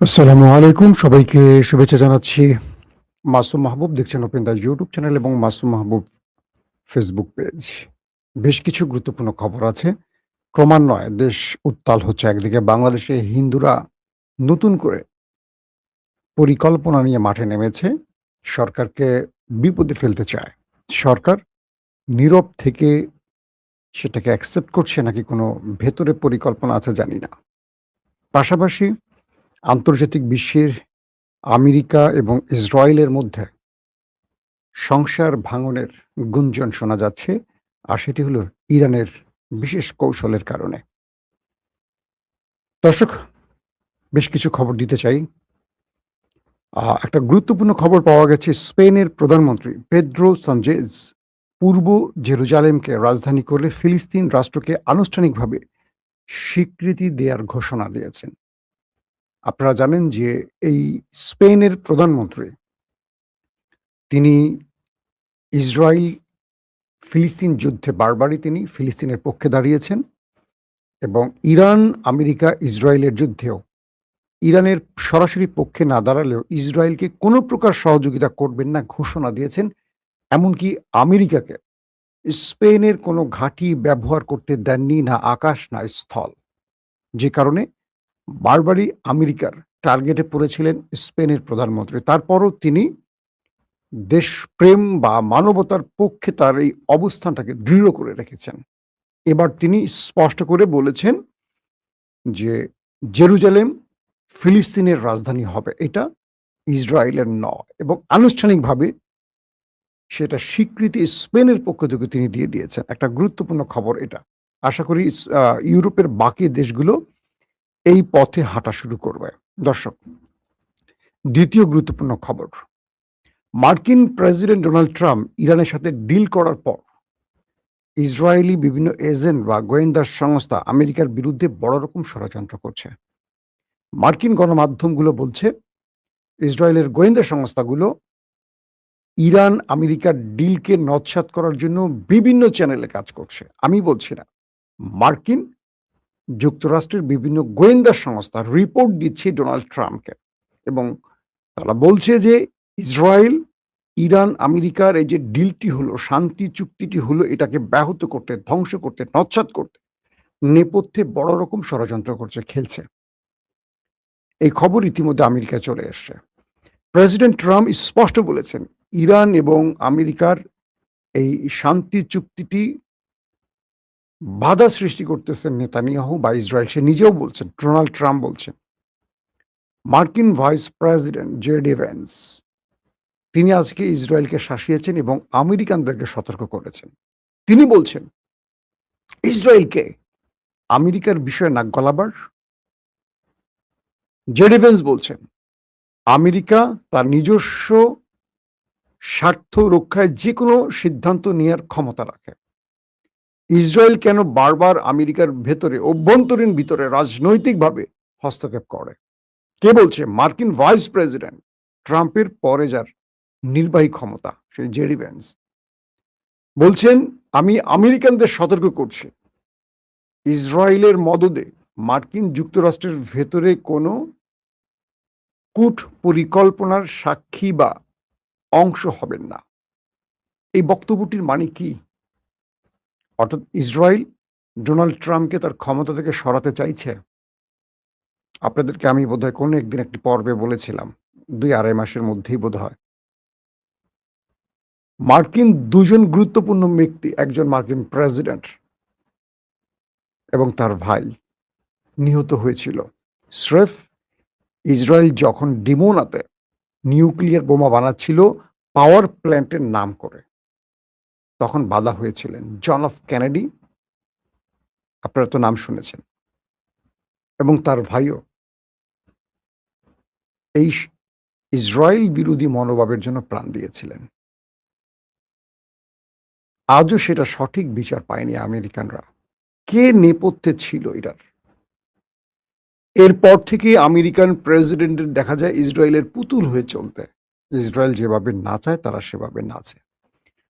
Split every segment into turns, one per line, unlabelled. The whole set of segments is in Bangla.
আসসালামু আলাইকুম। সবাইকে শুভেচ্ছা জানাচ্ছি। মাসুম মাহবুব দেখছেন ওপেন দ্য ইউটিউব চ্যানেল এবং মাসুম মাহবুব ফেসবুক পেজ। বেশ কিছু গুরুত্বপূর্ণ খবর আছে। ক্রমান্বয়ে দেশ উত্তাল হচ্ছে। একদিকে বাংলাদেশে হিন্দুরা নতুন করে পরিকল্পনা নিয়ে মাঠে নেমেছে। সরকারকে বিপদে ফেলতে চায়। সরকার নীরব থেকে সেটাকে অ্যাকসেপ্ট করছে নাকি কোনো ভেতরে পরিকল্পনা আছে জানি না। পাশাপাশি আন্তর্জাতিক বিশ্বের আমেরিকা এবং ইসরায়েলের মধ্যে সংসার ভাঙনের গুঞ্জন শোনা যাচ্ছে, আর সেটি হলো ইরানের বিশেষ কৌশলের কারণে। দর্শক, বেশ কিছু খবর দিতে চাই। একটা গুরুত্বপূর্ণ খবর পাওয়া গেছে, স্পেনের প্রধানমন্ত্রী পেদ্রো সানচেজ পূর্ব জেরুজালেমকে রাজধানী করে ফিলিস্তিন রাষ্ট্রকে আনুষ্ঠানিকভাবে স্বীকৃতি দেওয়ার ঘোষণা দিয়েছেন। আপনারা জানেন যে এই স্পেনের প্রধানমন্ত্রী, তিনি ইসরায়েল ফিলিস্তিন যুদ্ধে বারবারই তিনি ফিলিস্তিনের পক্ষে দাঁড়িয়েছেন এবং ইরান, আমেরিকা, ইসরায়েলের যুদ্ধেও ইরানের সরাসরি পক্ষে না দাঁড়ালেও ইসরায়েলকে কোনো প্রকার সহযোগিতা করবেন না ঘোষণা দিয়েছেন। এমনকি আমেরিকাকে স্পেনের কোনো ঘাঁটি ব্যবহার করতে দেননি, না আকাশ না স্থল। যে কারণে বারবারই আমেরিকার টার্গেটে পড়েছিলেন স্পেনের প্রধানমন্ত্রী। তারপরও তিনি দেশপ্রেম বা মানবতার পক্ষে তার এই অবস্থানটাকে দৃঢ় করে রেখেছেন। এবার তিনি স্পষ্ট করে বলেছেন যে জেরুজালেম ফিলিস্তিনের রাজধানী হবে। এটা ইসরায়েলের নয় এবং আনুষ্ঠানিকভাবে সেটা স্বীকৃতি স্পেনের পক্ষ থেকে তিনি দিয়ে দিয়েছেন। একটা গুরুত্বপূর্ণ খবর এটা। আশা করি ইউরোপের বাকি দেশগুলো এই পথে হাঁটা শুরু করবে। দর্শক, দ্বিতীয় গুরুত্বপূর্ণ খবর, মার্কিন প্রেসিডেন্ট ডোনাল্ড ট্রাম্প ইরানের সাথে ডিল করার পর ইসরায়েলি বিভিন্ন এজেন্ট বা গোয়েন্দা সংস্থা আমেরিকার বিরুদ্ধে বড় রকম ষড়যন্ত্র করছে। মার্কিন গণমাধ্যমগুলো বলছে ইসরায়েলের গোয়েন্দা সংস্থাগুলো ইরান আমেরিকার ডিলকে নস্যাৎ করার জন্য বিভিন্ন চ্যানেলে কাজ করছে। আমি বলছি না, মার্কিন যুক্তরাষ্ট্রের বিভিন্ন গোয়েন্দা সংস্থা রিপোর্ট দিচ্ছে ডোনাল্ড ট্রাম্পকে এবং তারা বলছে যে ইসরায়েল ইরান আমেরিকার এই যে ডিলটি হলো, শান্তি চুক্তিটি হলো, এটাকে ব্যাহত করতে, ধ্বংস করতে, নস্যাৎ করতে নেপথ্যে বড় রকম ষড়যন্ত্র করছে, খেলছে। এই খবর ইতিমধ্যে আমেরিকায় চলে এসছে। প্রেসিডেন্ট ট্রাম্প স্পষ্ট বলেছেন ইরান এবং আমেরিকার এই শান্তি চুক্তিটি বাধা সৃষ্টি করতেছেন নেতানিয়াহু বা ইসরায়েল। সে নিজেও বলছেন, ডোনাল্ড ট্রাম্প বলছেন। মার্কিন ভাইস প্রেসিডেন্ট জে.ডি. ভ্যান্স তিনি আজকে ইসরায়েলকে শাসিয়েছেন এবং আমেরিকানদেরকে সতর্ক করেছেন। তিনি বলছেন ইসরায়েলকে আমেরিকার বিষয়ে নাক গলাবার। জে.ডি. ভ্যান্স বলছেন আমেরিকা তার নিজস্ব স্বার্থ রক্ষায় যে কোনো সিদ্ধান্ত নেওয়ার ক্ষমতা রাখে। ইসরায়েল কেন বারবার আমেরিকার ভেতরে, অভ্যন্তরীণ ভিতরে রাজনৈতিকভাবে হস্তক্ষেপ করে? কে বলছে? মার্কিন ভাইস প্রেসিডেন্ট ট্রাম্পের পরে যার নির্বাহী ক্ষমতা, সেই জে.ডি. ভ্যান্স বলছেন আমি আমেরিকানদের সতর্ক করছি, ইসরায়েলের মদদে মার্কিন যুক্তরাষ্ট্রের ভেতরে কোনো কূট পরিকল্পনার সাক্ষী বা অংশ হবেন না। এই বক্তব্যটির মানে কি? অর্থাৎ ইসরায়েল ডোনাল্ড ট্রাম্পকে তার ক্ষমতা থেকে সরাতে চাইছে। আপনাদেরকে আমি বোধহয় কোনো একদিন একটি পর্বে বলেছিলাম, ২-২.৫ মাসের মধ্যেই বোধহয় মার্কিন দুজন গুরুত্বপূর্ণ ব্যক্তি, একজন মার্কিন প্রেসিডেন্ট এবং তার ভাই নিহত হয়েছিল স্রেফ ইসরায়েল যখন ডিমোনাতে নিউক্লিয়ার বোমা বানাচ্ছিল পাওয়ার প্ল্যান্টের নাম করে। তখন বাধা হয়েছিলেন জন এফ কেনেডি, আপনারা তো নাম শুনেছেন, এবং তার ভাইও এই ইসরায়েল বিরোধী মনোভাবের জন্য প্রাণ দিয়েছিলেন। আজও সেটা সঠিক বিচার পায়নি আমেরিকানরা। কে নেপথ্যে ছিল এটার? এরপর থেকে আমেরিকান প্রেসিডেন্টের দেখা যায় ইসরায়েলের পুতুল হয়ে চলতে। ইসরায়েল যেভাবে নাচায় তারা সেভাবে নাচে।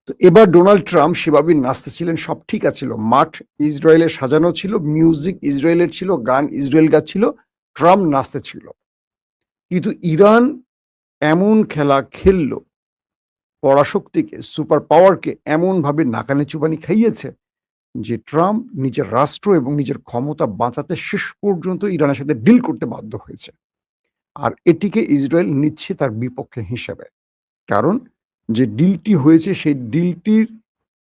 তো এবার ডোনাল্ড ট্রাম্প সেভাবে নাচতেছিলেন, সব ঠিক আছিল, মাঠ ইসরায়েলের সাজানো ছিল, মিউজিক ইসরায়েলের ছিল, গান ইসরায়েল গাচ্ছিল, ট্রাম্প নাচতেছিল। কিন্তু ইরান এমন খেলা খেলল, পরাশক্তিকে, সুপার পাওয়ারকে এমনভাবে নাকানি চুবানি খাইয়েছে যে ট্রাম্প নিজের রাষ্ট্র এবং নিজের ক্ষমতা বাঁচাতে শেষ পর্যন্ত ইরানের সাথে ডিল করতে বাধ্য হয়েছে। আর এটিকে ইসরায়েল নিচ্ছে তার বিপক্ষে হিসেবে। কারণ যে ডিলটি হয়েছে সেই ডিলটির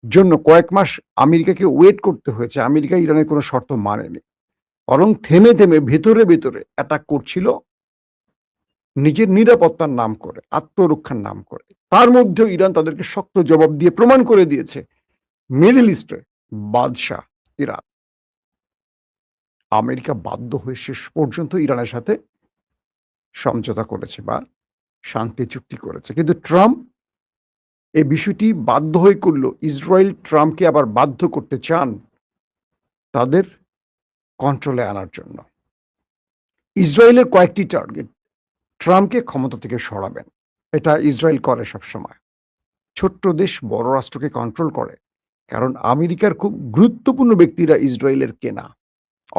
জন্য কয়েক মাস আমেরিকাকে ওয়েট করতে হয়েছে। আমেরিকা ইরানের কোনো শর্ত মানেনি। বরং থেমে, থেমে ভেতরে, ভেতরে অ্যাটাক করছিল নিজের নিরাপত্তার নাম করে, আত্মরক্ষার নাম করে। তার মধ্যেও ইরান তাদেরকে শক্ত জবাব দিয়ে প্রমাণ করে দিয়েছে মিডল ইস্টে বাদশাহ ইরান। আমেরিকা বাধ্য হয়ে শেষ পর্যন্ত ইরানের সাথে সমঝোতা করেছে বা শান্তি চুক্তি করেছে। কিন্তু ট্রাম্প এই বিষয়টি বাধ্য হয়ে করল। ইসরায়েল ট্রাম্পকে আবার বাধ্য করতে চান তাদের কন্ট্রোলে আনার জন্য। ইসরায়েলের কয়েকটি টার্গেট ট্রাম্পকে ক্ষমতা থেকে সরাবেন। এটা ইসরায়েল করে সবসময়। ছোট্ট দেশ বড় রাষ্ট্রকে কন্ট্রোল করে। কারণ আমেরিকার খুব গুরুত্বপূর্ণ ব্যক্তিরা ইসরায়েলের কেনা,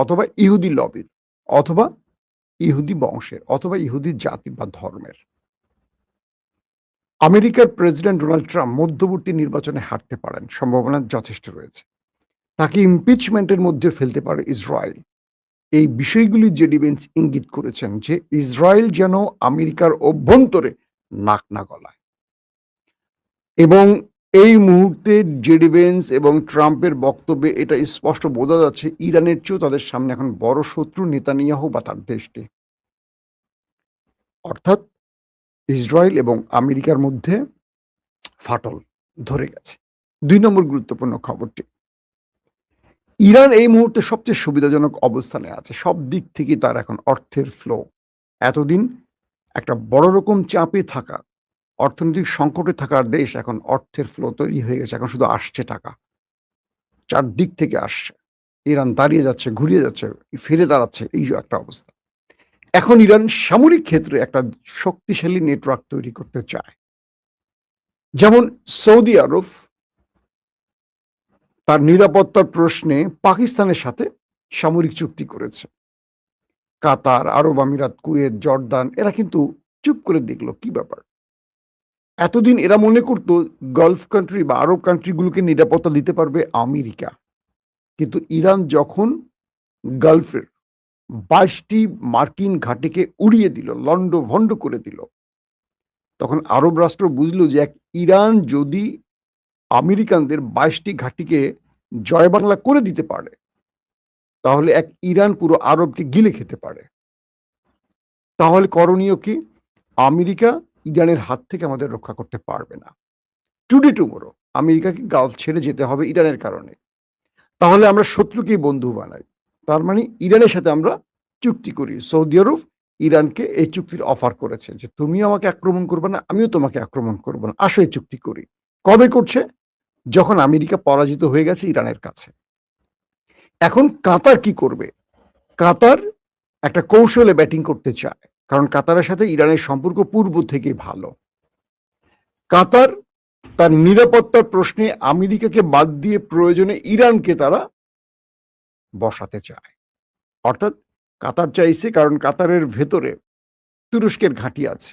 অথবা ইহুদি লবির, অথবা ইহুদি বংশের, অথবা ইহুদি জাতি বা ধর্মের। আমেরিকার প্রেসিডেন্ট ডোনাল্ড ট্রাম্প মধ্যবর্তী নির্বাচনে হারতে পারেন, সম্ভাবনা যথেষ্ট রয়েছে। তাকে ইমপিচমেন্টের মধ্যে ফেলতে পারে ইসরায়েল। এই বিষয়গুলি জেডি বেন্স ইঙ্গিত করেছেন যে ইসরায়েল যেন আমেরিকার অভ্যন্তরে নাক না গলায়। এবং এই মুহূর্তে জেডি বেন্স এবং ট্রাম্পের বক্তব্যে এটা স্পষ্ট বোঝা যাচ্ছে ইরানের চেয়েও তাদের সামনে এখন বড় শত্রু নেতানিয়াহু বা তার দেশটি। অর্থাৎ ইসরায়েল এবং আমেরিকার মধ্যে ফাটল ধরে গেছে। ২ নম্বর গুরুত্বপূর্ণ খবরটি, ইরান এই মুহূর্তে সবচেয়ে সুবিধাজনক অবস্থানে আছে। সব দিক থেকে তার এখন অর্থের ফ্লো। এতদিন একটা বড় রকম চাপে থাকা, অর্থনৈতিক সংকটে থাকার দেশ এখন অর্থের ফ্লো তৈরি হয়ে গেছে। এখন শুধু আসছে টাকা, চারদিক থেকে আসছে। ইরান দাঁড়িয়ে যাচ্ছে, ঘুরিয়ে যাচ্ছে, ফিরে দাঁড়াচ্ছে, এই যে একটা অবস্থা। এখন ইরান সামরিক ক্ষেত্রে একটা শক্তিশালী নেটওয়ার্ক তৈরি করতে চায়। যেমন সৌদি আরব তার নিরাপত্তার প্রশ্নে পাকিস্তানের সাথে সামরিক চুক্তি করেছে। কাতার, আরব আমিরাত, কুয়েত, জর্দান এরা কিন্তু চুপ করে দেখলো, কি ব্যাপার। এতদিন এরা মনে করতো গালফ কান্ট্রি বা আরব কান্ট্রিগুলোকে নিরাপত্তা দিতে পারবে আমেরিকা। কিন্তু ইরান যখন গালফের 22টি মার্কিন ঘাঁটিকে উড়িয়ে দিল, লন্ডভন্ড করে দিল, তখন আরব রাষ্ট্র বুঝলো যে এক ইরান যদি আমেরিকানদের 22টি ঘাঁটিকে জয় বাংলা করে দিতে পারে, তাহলে এক ইরান পুরো আরবকে গিলে খেতে পারে। তাহলে করণীয় কি? আমেরিকা ইরানের হাত থেকে আমাদের রক্ষা করতে পারবে না। টুডে টুমোরো আমেরিকাকে গালফ ছেড়ে যেতে হবে ইরানের কারণে। তাহলে আমরা শত্রুকেই বন্ধু বানাই। তার মানে ইরানের সাথে আমরা চুক্তি করি। সৌদি আরব ইরানকে এই চুক্তির অফার করেছে যে তুমি আমাকে আক্রমণ করবে না, আমিও তোমাকে আক্রমণ করবো না, আসো এই চুক্তি করি। কবে করছে? যখন আমেরিকা পরাজিত হয়ে গেছে ইরানের কাছে। এখন কাতার কি করবে? কাতার একটা কৌশলে ব্যাটিং করতে চায়, কারণ কাতারের সাথে ইরানের সম্পর্ক পূর্ব থেকে ভালো। কাতার তার নিরাপত্তার প্রশ্নে আমেরিকাকে বাদ দিয়ে প্রয়োজনে ইরানকে তারা বসাতে চায়। অর্থাৎ কাতার চাইছে, কারণ কাতারের ভেতরে তুরস্কের ঘাঁটি আছে।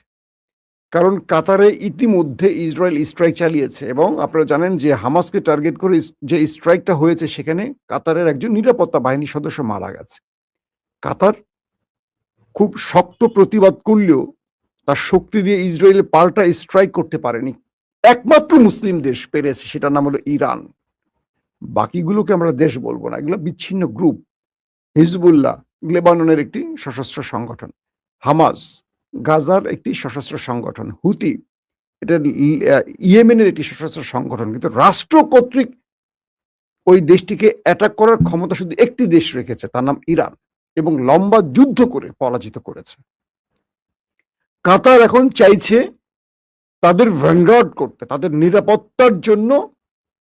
কারণ কাতারে ইতিমধ্যে ইসরায়েল স্ট্রাইক চালিয়েছে, এবং আপনারা জানেন যে হামাসকে টার্গেট করে যে স্ট্রাইকটা হয়েছে সেখানে কাতারের একজন নিরাপত্তা বাহিনীর সদস্য মারা গেছে। কাতার খুব শক্ত প্রতিবাদ করলেও তার শক্তি দিয়ে ইসরায়েলের পাল্টা স্ট্রাইক করতে পারেনি। একমাত্র মুসলিম দেশ পেরেছে, সেটার নাম হলো ইরান। বাকিগুলোকে আমরা দেশ বলবো না, এগুলো বিচ্ছিন্ন গ্রুপ। হিজবুল্লাহ লেবাননের একটি সশস্ত্র সংগঠন, হামাস গাজার একটি সশস্ত্র সংগঠন, হুতি এটা ইয়েমেনের একটি সশস্ত্র সংগঠন। কিন্তু রাষ্ট্র কর্তৃক ওই দেশটিকে অ্যাটাক করার ক্ষমতা শুধু একটি দেশ রেখেছে, তার নাম ইরান, এবং লম্বা যুদ্ধ করে পরাজিত করেছে। কাতার এখন চাইছে তাদের ভ্যানগার্ড করতে, তাদের নিরাপত্তার জন্য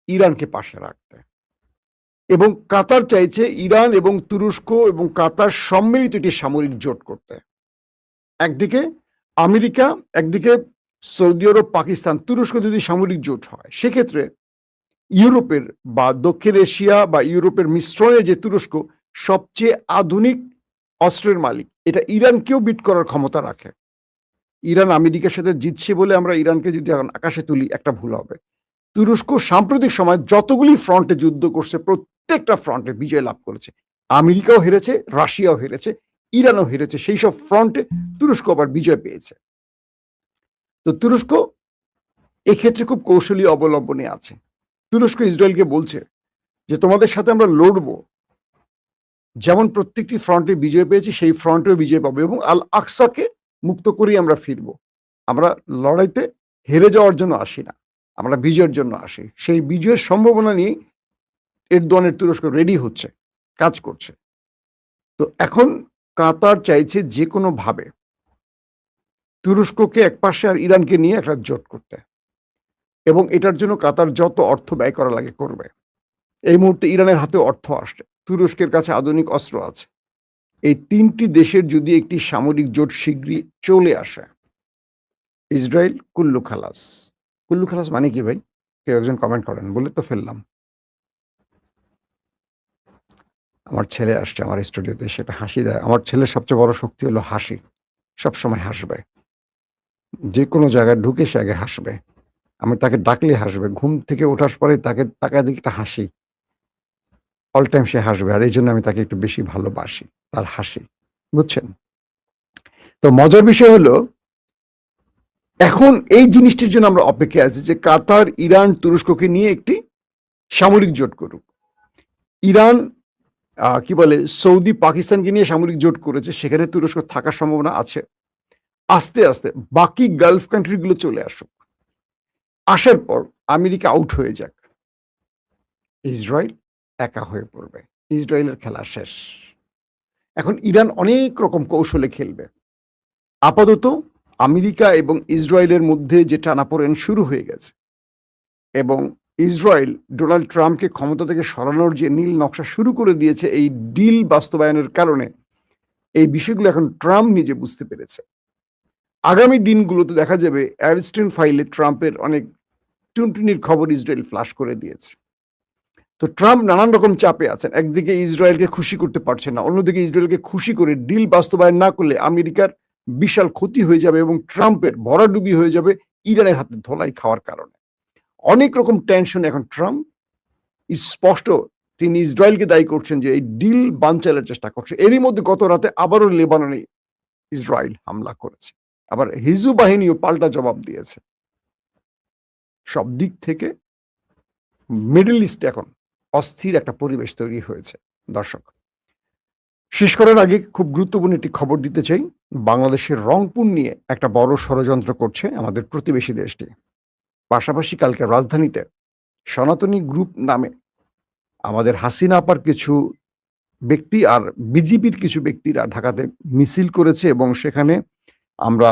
ইরানকে পাশে রাখতে। এবং কাতার চাইছে ইরান এবং তুরস্ক এবং কাতার সম্মিলিত একটি সামরিক জোট করতে। একদিকে আমেরিকা, একদিকে সৌদি আরব, পাকিস্তান, তুরস্ক যদি সামরিক জোট হয়, সেক্ষেত্রে ইউরোপের বা দক্ষিণ এশিয়া বা ইউরোপের মিশ্রণে যে তুরস্ক সবচেয়ে আধুনিক অস্ত্রের মালিক, এটা ইরানকেও বিট করার ক্ষমতা রাখে। ইরান আমেরিকার সাথে জিতছে বলে আমরা ইরানকে যদি এখন আকাশে তুলি, একটা ভুল হবে। তুরস্ক সাম্প্রতিক সময় যতগুলি ফ্রন্টে যুদ্ধ করছে প্রত্যেকটা ফ্রন্টে বিজয় লাভ করেছে। আমেরিকাও হেরেছে, রাশিয়াও হেরেছে, ইরানও হেরেছে। সেই সব ফ্রন্টে তুরস্ক আবার বিজয় পেয়েছে। তো তুরস্ক এক্ষেত্রে খুব কৌশলী অবলম্বনে আছে। তুরস্ক ইসরায়েলকে বলছে যে তোমাদের সাথে আমরা লড়বো, যেমন প্রত্যেকটি ফ্রন্টে বিজয় পেয়েছি সেই ফ্রন্টেও বিজয় পাবো এবং আল আকসাকে মুক্ত করেই আমরা ফিরবো। আমরা লড়াইতে হেরে যাওয়ার জন্য আসি না, আমরা বিজয়ের জন্য আসি। সেই বিজয়ের সম্ভাবনা নিয়ে এরদোয়ানের তুরস্ক রেডি হচ্ছে, কাজ করছে। তো এখন কাতার চাইছে যে কোনো ভাবে তুরস্ককে একপাশে আর ইরানকে নিয়ে একটা জোট করতে, এবং এটার জন্য কাতার যত অর্থ ব্যয় করা লাগে করবে। এই মুহূর্তে ইরানের হাতে অর্থ আসছে, তুরস্কের কাছে আধুনিক অস্ত্র আছে। এই তিনটি দেশের যদি একটি সামরিক জোট শীঘ্রই চলে আসে, ইসরায়েল কুল্লু খালাস। কুল্লু খালাস মানে কি ভাই? কেউ একজন কমেন্ট করেন, বলে তো ফেললাম। আমার ছেলে আসছে আমার স্টুডিওতে, সেটা হাসি দেয়। আমার ছেলের সবচেয়ে বড় শক্তি হলো হাসি, সবসময় হাসবে। যে কোনো জায়গায় ঢুকে সে আগে হাসবে, আমি তাকে ডাকলে হাসবে, ঘুম থেকে ওঠার পরে তাকে তাকায় দিকে একটা হাসি, অল টাইম সে হাসবে। আর এই জন্য আমি তাকে একটু বেশি ভালোবাসি, তার হাসি, বুঝছেন? তো মজার বিষয় হলো এখন এই জিনিসটির জন্য আমরা অপেক্ষায় আছি যে কাতার ইরান তুরস্ককে নিয়ে একটি সামরিক জোট করুক। ইরান কি বলে সৌদি পাকিস্তানকে নিয়ে সামরিক জোট করেছে, সেখানে তুরস্ক থাকার সম্ভাবনা আছে। আস্তে আস্তে বাকি গালফ কান্ট্রিগুলো চলে আসুক, আসার পর আমেরিকা আউট হয়ে যাক, ইসরায়েল একা হয়ে পড়বে, ইসরায়েলের খেলা শেষ। এখন ইরান অনেক রকম কৌশলে খেলবে। আপাতত আমেরিকা এবং ইসরায়েলের মধ্যে যে টানাপোড়েন শুরু হয়ে গেছে এবং ইসরায়েল ডোনাল্ড ট্রাম্পকে ক্ষমতা থেকে সরানোর যে নীল নকশা শুরু করে দিয়েছে এই ডিল বাস্তবায়নের কারণে, এই বিষয়গুলো এখন ট্রাম্প নিজে বুঝতে পেরেছে। আগামী দিনগুলোতে দেখা যাবে অ্যাবস্টিন ফাইলে ট্রাম্পের অনেক টুনটুনির খবর ইসরায়েল ফ্লাশ করে দিয়েছে। তো ট্রাম্প নানান রকম চাপে আছেন, একদিকে ইসরায়েলকে খুশি করতে পারছেন না, অন্যদিকে ইসরায়েলকে খুশি করে ডিল বাস্তবায়ন না করলে আমেরিকার বিশাল ক্ষতি হয়ে যাবে এবং ট্রাম্পের ভরাডুবি হয়ে যাবে ইরানের হাতে ধোলাই খাওয়ার কারণে। অনেক রকম টেনশন এখন ট্রাম্প। স্পষ্ট তিনি ইসরায়েলকে দায়ী করছেন যে এই ডিল বানচালের চেষ্টা করছে। এরই মধ্যে গত রাতে আবারও লেবাননে ইসরায়েল হামলা করেছে, আবার হিজু বাহিনীও পাল্টা জবাব দিয়েছে। সব দিক থেকে মিডল ইস্টে এখন অস্থির একটা পরিবেশ তৈরি হয়েছে। দর্শক, শেষ করার আগে খুব গুরুত্বপূর্ণ একটি খবর দিতে চাই। বাংলাদেশের রংপুর নিয়ে একটা বড় ষড়যন্ত্র করছে আমাদের প্রতিবেশী দেশটি। পাশাপাশি কালকে রাজধানীতে সনাতনী গ্রুপ নামে আমাদের হাসিনা আপার কিছু ব্যক্তি আর বিজেপির কিছু ব্যক্তিরা ঢাকাতে মিছিল করেছে এবং সেখানে আমরা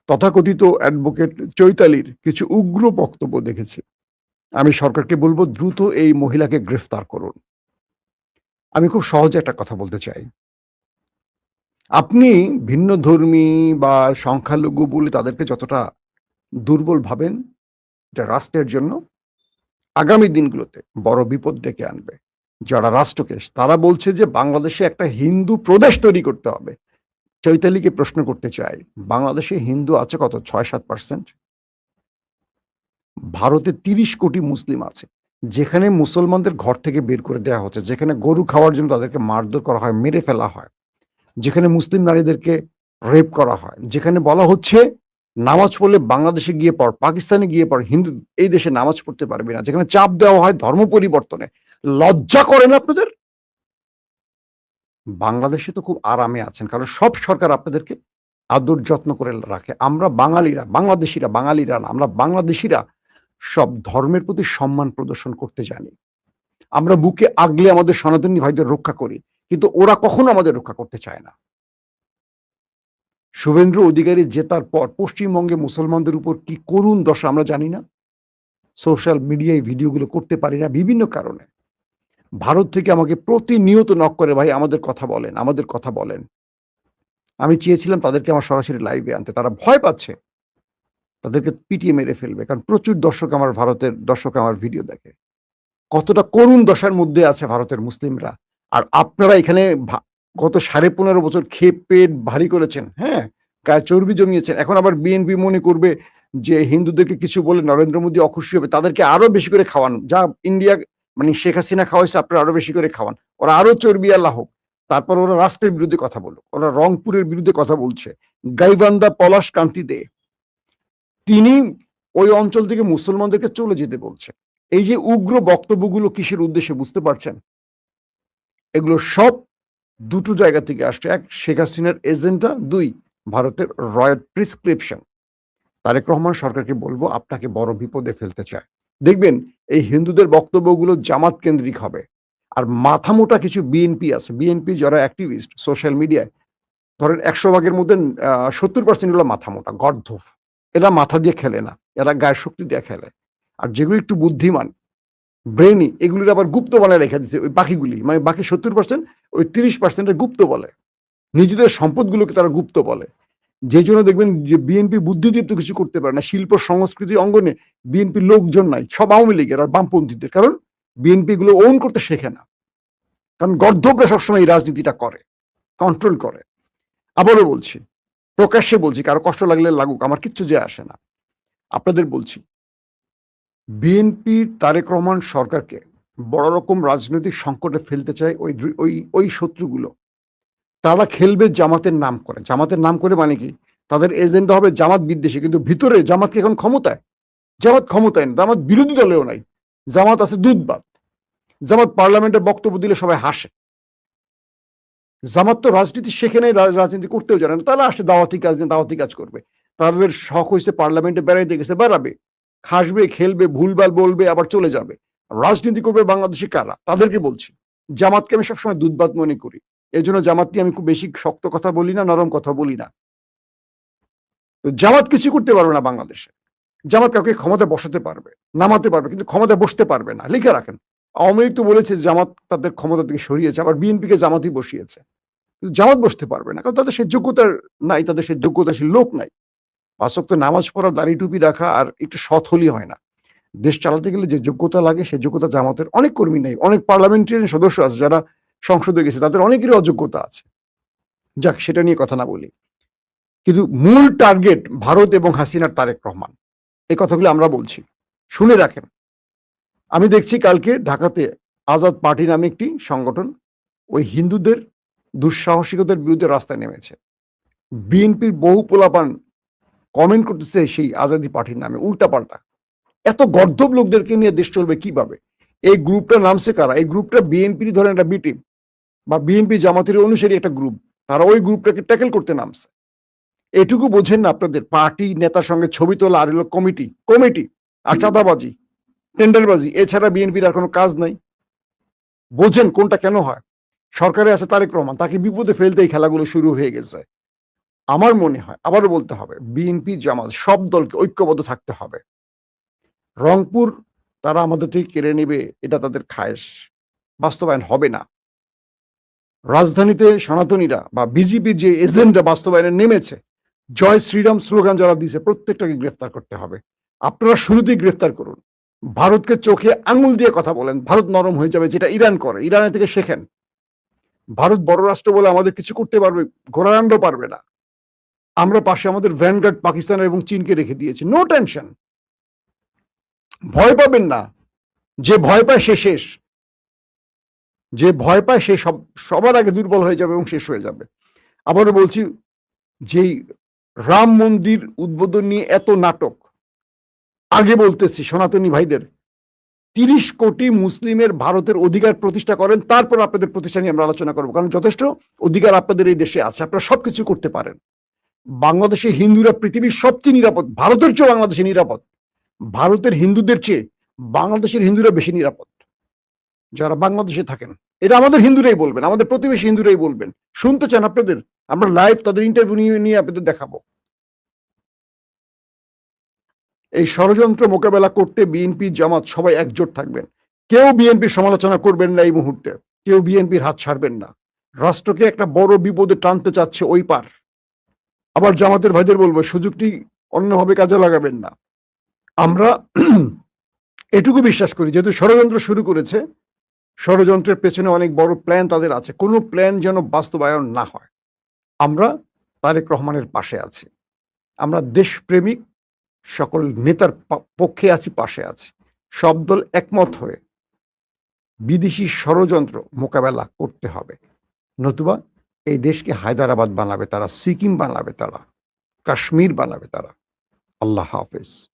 তথাকথিত অ্যাডভোকেট চৈতালির কিছু উগ্র বক্তব্য দেখেছি। আমি সরকারকে বলবো দ্রুত এই মহিলাকে গ্রেফতার করুন। আমি খুব সহজে একটা কথা বলতে চাই, আপনি ভিন্ন ধর্মী বা সংখ্যালঘু বলে তাদেরকে যতটা দুর্বল ভাবেন, এটা রাষ্ট্রের জন্য আগামী দিনগুলোতে বড় বিপদ ডেকে আনবে। যারা রাষ্ট্রকে, তারা বলছে যে বাংলাদেশে একটা হিন্দু প্রদেশ তৈরি করতে হবে। চৈতালিকে প্রশ্ন করতে চাই, বাংলাদেশে হিন্দু আছে কত? ৬-৭%। ভারতে ৩০ কোটি মুসলিম আছে, যেখানে মুসলমানদের ঘর থেকে বের করে দেওয়া হচ্ছে, যেখানে গরু খাওয়ার জন্য তাদেরকে মারধর করা হয়, মেরে ফেলা হয়, যেখানে মুসলিম নারীদেরকে রেপ করা হয়, যেখানে বলা হচ্ছে নামাজ পড়লে বাংলাদেশে গিয়ে পড়, পাকিস্তানে গিয়ে পড়, হিন্দু এই দেশে নামাজ পড়তে পারবি না, যেখানে চাপ দেওয়া হয় ধর্ম পরিবর্তনে। লজ্জা করে না আপনাদের? বাংলাদেশে তো খুব আরামে আছেন, কারণ সব সরকার আপনাদেরকে আদর যত্ন করে রাখে। আমরা বাঙালিরা, বাংলাদেশিরা, বাঙালিরা না, আমরা বাংলাদেশিরা সব ধর্মের প্রতি সম্মান প্রদর্শন করতে জানি। আমরা বুকে আগলে আমাদের সনাতনী ভাইদের রক্ষা করি, কিন্তু ওরা কখনো আমাদের রক্ষা করতে চায় না। শুভেন্দু অধিকারী জেতার পর পশ্চিমবঙ্গে মুসলমানদের উপর কি করুণ দশা আমরা জানি না? সোশ্যাল মিডিয়ায় ভিডিওগুলো করতে পারি না বিভিন্ন কারণে। ভারত থেকে আমাকে প্রতিনিয়ত নক করে, ভাই আমাদের কথা বলেন, আমাদের কথা বলেন। আমি চেয়েছিলাম তাদেরকে আমার সরাসরি লাইভে আনতে, তারা ভয় পাচ্ছে তাদেরকে পিটিয়ে মেরে ফেলবে, কারণ প্রচুর দর্শক, আমার ভারতের দর্শক আমার ভিডিও দেখে। কতটা করুণ দশার মধ্যে আছে ভারতের মুসলিমরা। আর আপনারা এখানে গত 15.5 বছর খেয়ে পেট ভারী করেছেন, হ্যাঁ, গায়ে চর্বি জমিয়েছেন। এখন আবার বিএনপি মনে করবে যে হিন্দুদেরকে কিছু বলে নরেন্দ্র মোদী অখুশি হবে, তাদেরকে আরো বেশি করে খাওয়ান, যা ইন্ডিয়া মানে শেখ হাসিনা খাওয়াইছে আপনারা আরো বেশি করে খাওয়ান, ওরা আরো চর্বি আল্লাহ হোক। তারপর ওরা রাষ্ট্রের বিরুদ্ধে কথা বলুক, ওরা রংপুরের বিরুদ্ধে কথা বলছে। গাইবান্ধা পলাশ কান্তি দে তিনি ওই অঞ্চল থেকে মুসলমানদেরকে চলে যেতে বলছে। এই যে উগ্র বক্তব্যগুলো কিসের উদ্দেশ্যে বুঝতে পারছেন? এগুলো সব দুটো জায়গা থেকে আসছে। এক, শেখ হাসিনার এজেন্ডা, দুই, ভারতের রয়্যাল প্রিসক্রিপশন। তারেক রহমান সরকারকে বলবো, আপনাকে বড় বিপদে ফেলতে চায়। দেখবেন এই হিন্দুদের বক্তব্যগুলো জামাত কেন্দ্রিক হবে। আর মাথা মোটা কিছু বিএনপি আছে, বিএনপি যারা অ্যাক্টিভিস্ট সোশ্যাল মিডিয়ায়, ধরেন 100 ভাগের মধ্যে 70% হলো মাথা মোটা গর্ধব। এরা মাথা দিয়ে খেলে না, এরা গায়ের শক্তি দিয়ে খেলে। আর যেগুলো একটু বুদ্ধিমান, ব্রেনি, এগুলির আবার গুপ্ত বানায় রেখে দিচ্ছে ওই বাকিগুলি, মানে বাকি 70% ওই 30% গুপ্ত বলে, নিজেদের সম্পদগুলোকে তারা গুপ্ত বলে। যে জন্য দেখবেন যে বিএনপি বুদ্ধিদীপ্ত কিছু করতে পারে না। শিল্প সংস্কৃতি অঙ্গনে বিএনপির লোকজন নাই, সব আওয়ামী লীগের আর বামপন্থীদের। কারণ বিএনপি গুলো ওন করতে শেখে না, কারণ গর্ধবরা সবসময় এই রাজনীতিটা করে, কন্ট্রোল করে। আবারও বলছি, প্রকাশ্যে বলছি, কারো কষ্ট লাগলে লাগুক, আমার কিচ্ছু যে আসে না। আপনাদের বলছি, বিএনপি তারেক রহমান সরকারকে বড় রকম রাজনৈতিক সংকটে ফেলতে চায় ওই ওই ওই শত্রুগুলো। তারা খেলবে জামাতের নাম করে। জামাতের নাম করে মানে কি? তাদের এজেন্ডা হবে জামাত বিদ্বেষী, কিন্তু ভিতরে জামাত কি এখন ক্ষমতায়? জামাত ক্ষমতায় না, জামাত বিরোধী দলেও নাই। জামাত আছে দুধবাত। জামাত পার্লামেন্টে বক্তব্য দিলে সবাই হাসে। জামাত তো রাজনীতি শেখে নাই, রাজনীতি করতেও জানে না, তারা আসে দাওয়াতি কাজ নিয়ে দাওয়াতি কাজ করবে। তাদের শখ হয়েছে পার্লামেন্টে বেড়াইতে গেছে, বেড়াবে, খাসবে, খেলবে, ভুলভাল বলবে, আবার চলে যাবে। রাজনীতি করবে বাংলাদেশে কারা? তাদেরকে বলছি। জামাতকে আমি সবসময় দুধবাত মনে করি। এই জন্য জামাত নিয়ে আমি খুব বেশি শক্ত কথা বলি না, নরম কথা বলি না। জামাত কিছু করতে পারবে না বাংলাদেশে। জামাত কাউকে ক্ষমতায় বসাতে পারবে, নামাতে পারবে, কিন্তু ক্ষমতায় বসতে পারবে না। লিখে রাখেন, আওয়ামী লীগ তো বলেছে জামাত তাদের ক্ষমতা থেকে সরিয়েছে, আবার বিএনপিকে জামাতই বসিয়েছে। জামাত বসতে পারবে না, কারণ তাদের সে যোগ্যতার নাই, তাদের সে যোগ্যতাশীল লোক নাই। 5 ওয়াক্ত নামাজ পড়া, দাড়ি টুপি রাখা আর একটু সৎ হলেই হয় না। দেশ চালাতে গেলে যে যোগ্যতা লাগে, সে যোগ্যতা জামাতের অনেক কর্মী নেই। অনেক পার্লামেন্টারিয়ান সদস্য আছে যারা সংসদে গেছে, তাদের অনেকেরই অযোগ্যতা আছে। যাক, সেটা নিয়ে কথা না বলি। কিন্তু মূল টার্গেট ভারত এবং হাসিনার তারেক রহমান। এই কথাগুলো আমরা বলছি, শুনে রাখেন। আমি দেখছি কালকে ঢাকাতে আজাদ পার্টি নামে একটি সংগঠন ওই হিন্দুদের দুঃসাহসিকতার বিরুদ্ধে রাস্তায় নেমেছে। বিএনপির বহু পোলাপান কমেন্ট করতেছে সেই আজাদি পার্টির নামে উল্টাপাল্টা। এত গর্ধব লোকদেরকে নিয়ে দেশ চলবে কিভাবে? এই গ্রুপটা নামছে কারা? এই গ্রুপটা বিএনপি ধরেন একটা বি টিম বা বিএনপি জামাতের অনুসারী একটা গ্রুপ, তারা ওই গ্রুপটাকে ট্যাকেল করতে নামছে। এটুকু বোঝেন না আপনাদের? পার্টি নেতার সঙ্গে ছবি তোলা আর হলো কমিটি কমিটি আর চাঁদাবাজি, টেন্ডারবাজি, এছাড়া বিএনপির আর কোনো কাজ নাই। বোঝেন কোনটা কেন হয়? সরকারে আছে তারেক রহমান, তাকে বিপদে ফেলতে এই খেলাগুলো শুরু হয়ে গেছে। আমার মনে হয়, আবারও বলতে হবে, বিএনপি জামাত সব দলকে ঐক্যবদ্ধ থাকতে হবে। রংপুর তারা আমাদের থেকে কেড়ে নেবে, এটা তাদের খায়েশ, বাস্তবায়ন হবে না। রাজধানীতে সনাতনীরা বা বিজেপির যে এজেন্ডা বাস্তবায়নে নেমেছে, জয় শ্রীরাম স্লোগান যারা দিয়েছে, প্রত্যেকটাকে গ্রেফতার করতে হবে। আপনারা শুরুতেই গ্রেফতার করুন। ভারতকে চোখে আঙুল দিয়ে কথা বলেন, ভারত নরম হয়ে যাবে, যেটা ইরান করে। ইরানের থেকে শেখেন। ভারত বড় রাষ্ট্র বলে আমাদের কিছু করতে পারবে, ঘোড়ারান্ড পারবে না। আমরা পাশে আমাদের ভ্যানগার্ড পাকিস্তান এবং চীনকে রেখে দিয়েছি, নো টেনশন। ভয় পাবেন না। যে ভয় পায় সে শেষ। যে ভয় পায় সে সবার আগে দুর্বল হয়ে যাবে এবং শেষ হয়ে যাবে। আবারও বলছি, যেই রাম মন্দির উদ্বোধন নিয়ে এত নাটক, আগে বলতেছি সনাতনী ভাইদের, 30 কোটি মুসলিমের ভারতের অধিকার প্রতিষ্ঠা করেন, তারপর আপনাদের প্রতিষ্ঠা নিয়ে আমরা আলোচনা করবো। কারণ যথেষ্ট অধিকার আপনাদের এই দেশে আছে, আপনারা সবকিছু করতে পারেন। বাংলাদেশে হিন্দুরা পৃথিবীর সবচেয়ে নিরাপদ, ভারতের চেয়ে বাংলাদেশে নিরাপদ। ভারতের হিন্দুদের চেয়ে বাংলাদেশের হিন্দুরা বেশি নিরাপদ যারা বাংলাদেশে থাকেন। এটা আমাদের হিন্দুরাই বলবেন, আমাদের প্রতিবেশী হিন্দুরাই বলবেন। শুনতে চান আপনাদের? আমরা লাইভ তাদের ইন্টারভিউ নিয়ে আপনাদের দেখাবো। এই ষড়যন্ত্র মোকাবেলা করতে বিএনপি জামাত সবাই একজোট থাকবেন। কেউ বিএনপির সমালোচনা করবেন না এই মুহূর্তে, কেউ বিএনপির হাত ছাড়বেন না। রাষ্ট্রকে একটা বড় বিপদে টানতে চাচ্ছে ওই পার। আবার জামাতের ভাইদের বলবো, সুযোগটি অন্যভাবে কাজে লাগাবেন না। আমরা এটুকু বিশ্বাস করি, যেহেতু ষড়যন্ত্র শুরু করেছে, ষড়যন্ত্রের পেছনে অনেক বড় প্ল্যান তাদের আছে। কোনো প্ল্যান যেন বাস্তবায়ন না হয়। আমরা তারেক রহমানের পাশে আছি। আমরা দেশপ্রেমিক সকল নেতার পক্ষে আছি, পাশে আছি। সব দল একমত হয়ে বিদেশি ষড়যন্ত্র মোকাবেলা করতে হবে। নতুবা এই দেশকে হায়দ্রাবাদ বানাবে তারা, সিকিম বানাবে তারা, কাশ্মীর বানাবে তারা। আল্লাহ হাফেজ।